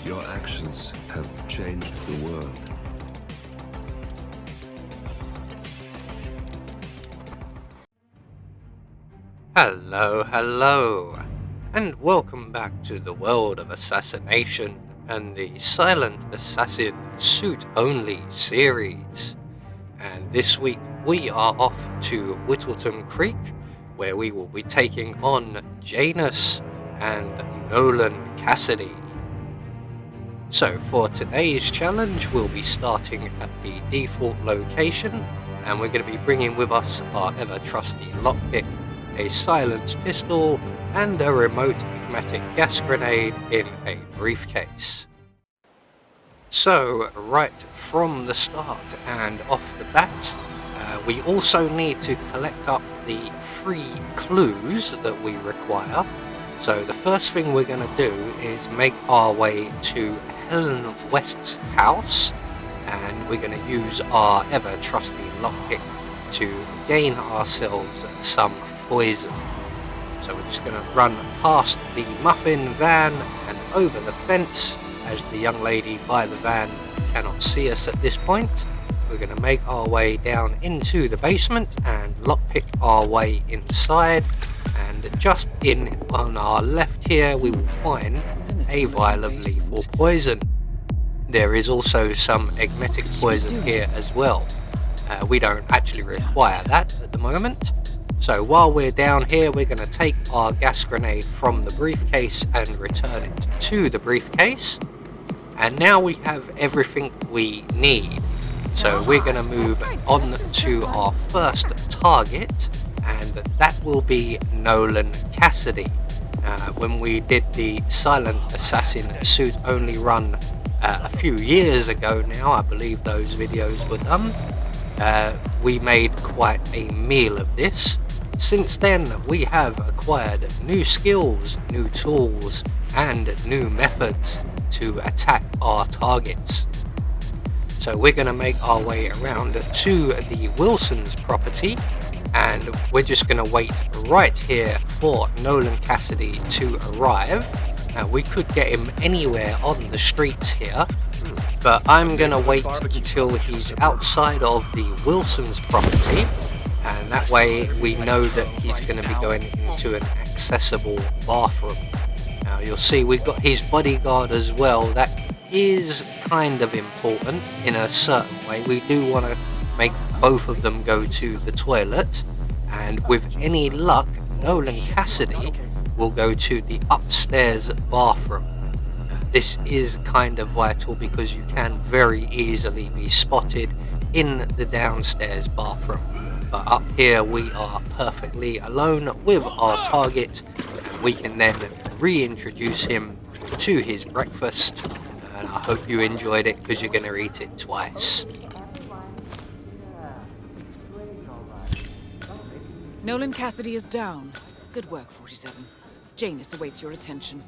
Your actions have changed the world. Hello, and welcome back to the world of assassination and the Silent Assassin Suit Only series. And this week we are off to Whittleton Creek, where we will be taking on Janus and Nolan Cassidy. So for today's challenge, we'll be starting at the default location, and we're going to be bringing with us our ever trusty lockpick, a silenced pistol, and a remote pneumatic gas grenade in a briefcase. So right from the start and off the bat, we also need to collect up the 3 clues that we require. So the first thing we're going to do is make our way to Helen West's house, and we're going to use our ever trusty lockpick to gain ourselves some poison. So we're just going to run past the muffin van and over the fence, as the young lady by the van cannot see us at this point. We're going to make our way down into the basement and lockpick our way inside, and just in on our left here we will find a vial of lethal poison. There is also some emetic poison here as well. We don't actually require that at the moment. So while we're down here, we're going to take our gas grenade from the briefcase and return it to the briefcase. And now we have everything we need. So we're going to move on to our first target, and that will be Nolan Cassidy. When we did the Silent Assassin Suit Only run a few years ago now, I believe those videos were done, we made quite a meal of this. Since then, we have acquired new skills, new tools, and new methods to attack our targets. So we're going to make our way around to the Wilson's property, and we're just going to wait right here for Nolan Cassidy to arrive. Now, we could get him anywhere on the streets here, but I'm going to wait until he's outside of the Wilson's property, and that way we know that he's going to be going into an accessible bathroom. Now you'll see we've got his bodyguard as well. That is kind of important in a certain way. We do want to make both of them go to the toilet, and with any luck Nolan Cassidy will go to the upstairs bathroom. This is kind of vital because you can very easily be spotted in the downstairs bathroom. But up here we are perfectly alone with our target, and we can then reintroduce him to his breakfast, and I hope you enjoyed it because you're going to eat it twice. Nolan Cassidy is down. Good work, 47. Janus awaits your attention.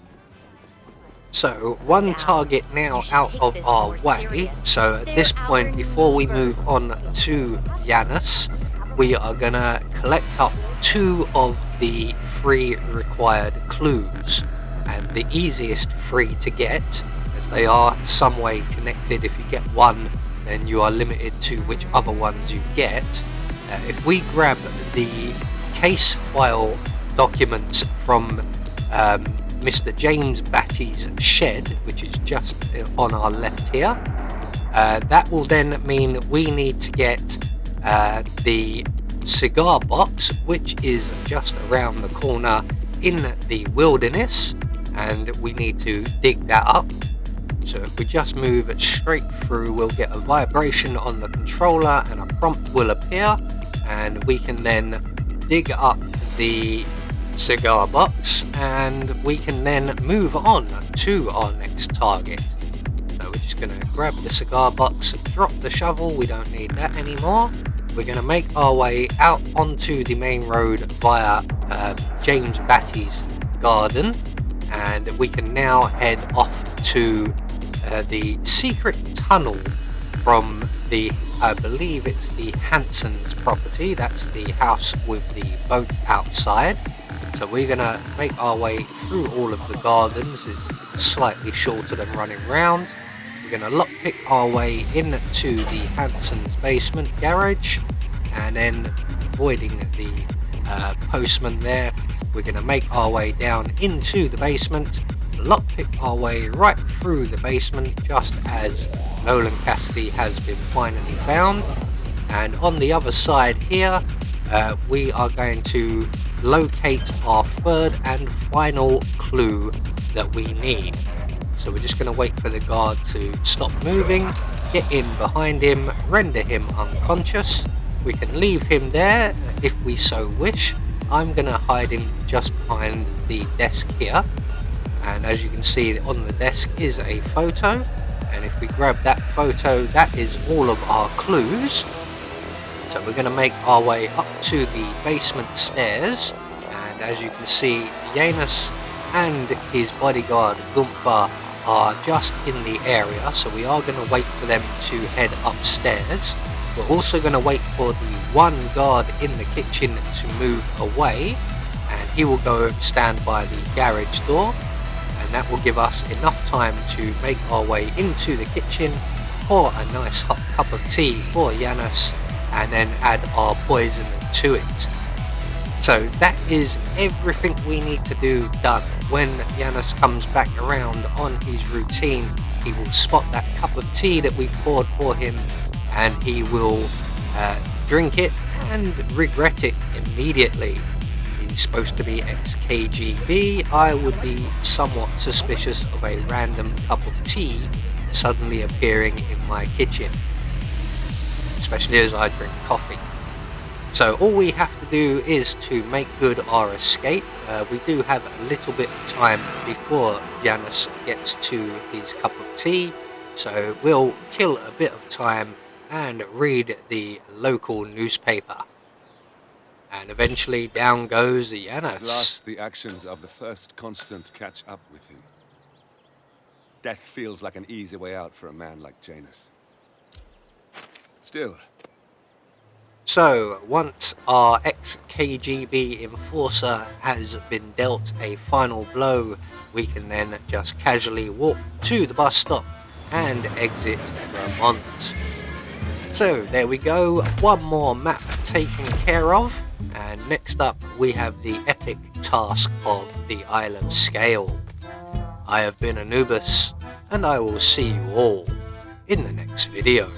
So one target now out of our way. So at this point, before we move on to Janus, we are going to collect up 2 of the 3 required clues, and the easiest 3 to get, as they are some way connected. If you get one, then you are limited to which other ones you get. If we grab the case file documents from Mr. James Batty's shed, which is just on our left here, that will then mean we need to get the cigar box, which is just around the corner in the wilderness, and we need to dig that up. So if we just move it straight through, we'll get a vibration on the controller and a prompt will appear, and we can then dig up the cigar box, and we can then move on to our next target. So we're just going to grab the cigar box, drop the shovel, we don't need that anymore. We're going to make our way out onto the main road via James Batty's garden, and we can now head off to the secret tunnel from the, I believe it's the Hanson's property. That's the house with the boat outside. So we're going to make our way through all of the gardens. It's slightly shorter than running round. We're going to lockpick our way into the Hanson's basement garage, and then avoiding the postman there, we're going to make our way down into the basement, lockpick our way right through the basement just as Nolan Cassidy has been finally found. And on the other side here, we are going to locate our third and final clue that we need. So we're just going to wait for the guard to stop moving, get in behind him, render him unconscious. We can leave him there if we so wish. I'm going to hide him just behind the desk here. And as you can see, on the desk is a photo. And if we grab that photo, that is all of our clues. So we're going to make our way up to the basement stairs. And as you can see, Janus and his bodyguard Gunther are just in the area. So we are going to wait for them to head upstairs. We're also going to wait for the one guard in the kitchen to move away, and he will go and stand by the garage door, and that will give us enough time to make our way into the kitchen, pour a nice hot cup of tea for Janus, and then add our poison to it. So that is everything we need to do done. When Janus comes back around on his routine, he will spot that cup of tea that we poured for him, and he will drink it and regret it immediately. He's supposed to be ex-KGB. I would be somewhat suspicious of a random cup of tea suddenly appearing in my kitchen, especially as I drink coffee. So all we have to do is to make good our escape. We do have a little bit of time before Janus gets to his cup of tea, so we'll kill a bit of time and read the local newspaper. And eventually down goes Janus. At last the actions of the first constant catch up with him. Death feels like an easy way out for a man like Janus. Still. So, once our ex-KGB enforcer has been dealt a final blow, we can then just casually walk to the bus stop and exit Vermont. So there we go, one more map taken care of, and next up we have the epic task of the Isle of Scale. I have been Anubis, and I will see you all in the next video.